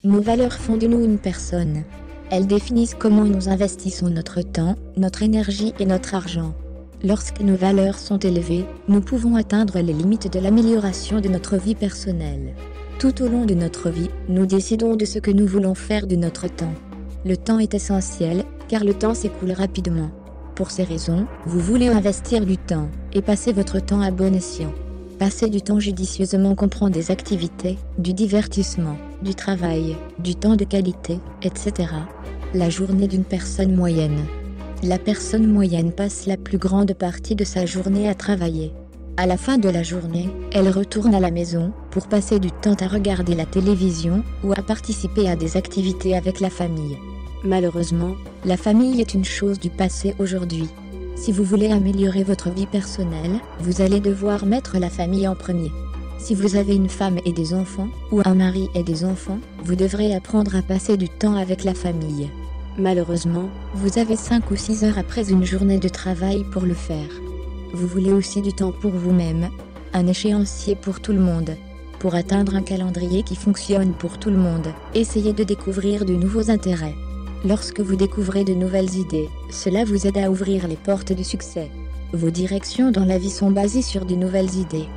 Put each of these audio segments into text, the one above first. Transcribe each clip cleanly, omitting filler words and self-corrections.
Nos valeurs font de nous une personne. Elles définissent comment nous investissons notre temps, notre énergie et notre argent. Lorsque nos valeurs sont élevées, nous pouvons atteindre les limites de l'amélioration de notre vie personnelle. Tout au long de notre vie, nous décidons de ce que nous voulons faire de notre temps. Le temps est essentiel, car le temps s'écoule rapidement. Pour ces raisons, vous voulez investir du temps, et passer votre temps à bon escient. Passer du temps judicieusement comprend des activités, du divertissement, du travail, du temps de qualité, etc. La journée d'une personne moyenne. La personne moyenne passe la plus grande partie de sa journée à travailler. À la fin de la journée, elle retourne à la maison pour passer du temps à regarder la télévision ou à participer à des activités avec la famille. Malheureusement, la famille est une chose du passé aujourd'hui. Si vous voulez améliorer votre vie personnelle, vous allez devoir mettre la famille en premier. Si vous avez une femme et des enfants, ou un mari et des enfants, vous devrez apprendre à passer du temps avec la famille. Malheureusement, vous avez 5 ou 6 heures après une journée de travail pour le faire. Vous voulez aussi du temps pour vous-même, un échéancier pour tout le monde. Pour atteindre un calendrier qui fonctionne pour tout le monde, essayez de découvrir de nouveaux intérêts. Lorsque vous découvrez de nouvelles idées, cela vous aide à ouvrir les portes du succès. Vos directions dans la vie sont basées sur de nouvelles idées.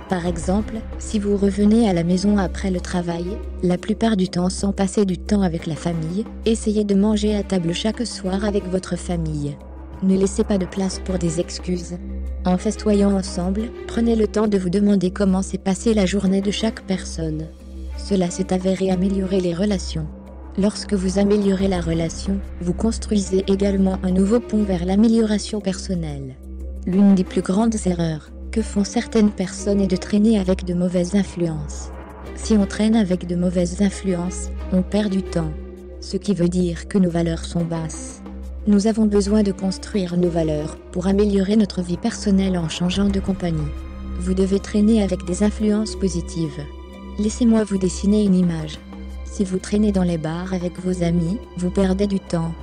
Par exemple, si vous revenez à la maison après le travail, la plupart du temps sans passer du temps avec la famille, essayez de manger à table chaque soir avec votre famille. Ne laissez pas de place pour des excuses. En festoyant ensemble, prenez le temps de vous demander comment s'est passée la journée de chaque personne. Cela s'est avéré améliorer les relations. Lorsque vous améliorez la relation, vous construisez également un nouveau pont vers l'amélioration personnelle. L'une des plus grandes erreurs que font certaines personnes est de traîner avec de mauvaises influences. Si on traîne avec de mauvaises influences, on perd du temps. Ce qui veut dire que nos valeurs sont basses. Nous avons besoin de construire nos valeurs pour améliorer notre vie personnelle en changeant de compagnie. Vous devez traîner avec des influences positives. Laissez-moi vous dessiner une image. Si vous traînez dans les bars avec vos amis, vous perdez du temps.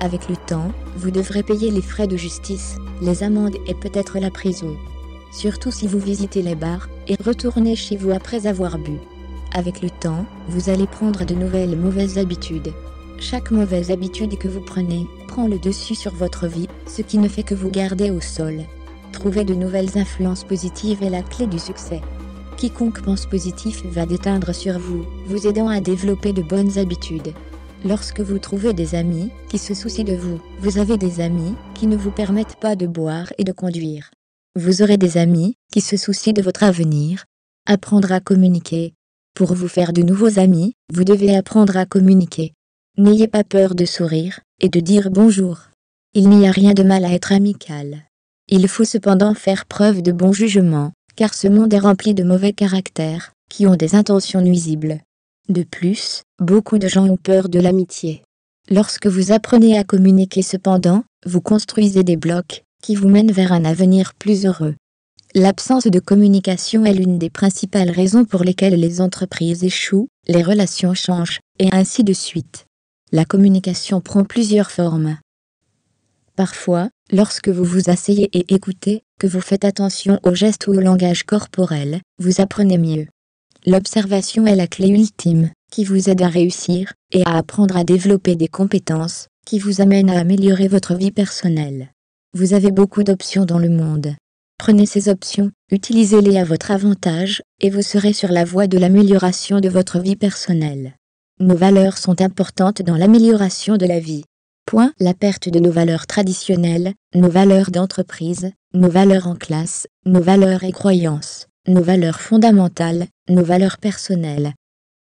Avec le temps, vous devrez payer les frais de justice, les amendes et peut-être la prison. Surtout si vous visitez les bars et retournez chez vous après avoir bu. Avec le temps, vous allez prendre de nouvelles mauvaises habitudes. Chaque mauvaise habitude que vous prenez prend le dessus sur votre vie, ce qui ne fait que vous garder au sol. Trouver de nouvelles influences positives est la clé du succès. Quiconque pense positif va déteindre sur vous, vous aidant à développer de bonnes habitudes. Lorsque vous trouvez des amis qui se soucient de vous, vous avez des amis qui ne vous permettent pas de boire et de conduire. Vous aurez des amis qui se soucient de votre avenir. Apprendre à communiquer. Pour vous faire de nouveaux amis, vous devez apprendre à communiquer. N'ayez pas peur de sourire et de dire bonjour. Il n'y a rien de mal à être amical. Il faut cependant faire preuve de bon jugement, car ce monde est rempli de mauvais caractères, qui ont des intentions nuisibles. De plus, beaucoup de gens ont peur de l'amitié. Lorsque vous apprenez à communiquer cependant, vous construisez des blocs, qui vous mènent vers un avenir plus heureux. L'absence de communication est l'une des principales raisons pour lesquelles les entreprises échouent, les relations changent, et ainsi de suite. La communication prend plusieurs formes. Parfois, lorsque vous vous asseyez et écoutez, que vous faites attention aux gestes ou au langage corporel, vous apprenez mieux. L'observation est la clé ultime, qui vous aide à réussir, et à apprendre à développer des compétences, qui vous amènent à améliorer votre vie personnelle. Vous avez beaucoup d'options dans le monde. Prenez ces options, utilisez-les à votre avantage, et vous serez sur la voie de l'amélioration de votre vie personnelle. Nos valeurs sont importantes dans l'amélioration de la vie. La perte de nos valeurs traditionnelles, nos valeurs d'entreprise, nos valeurs en classe, nos valeurs et croyances, nos valeurs fondamentales, nos valeurs personnelles,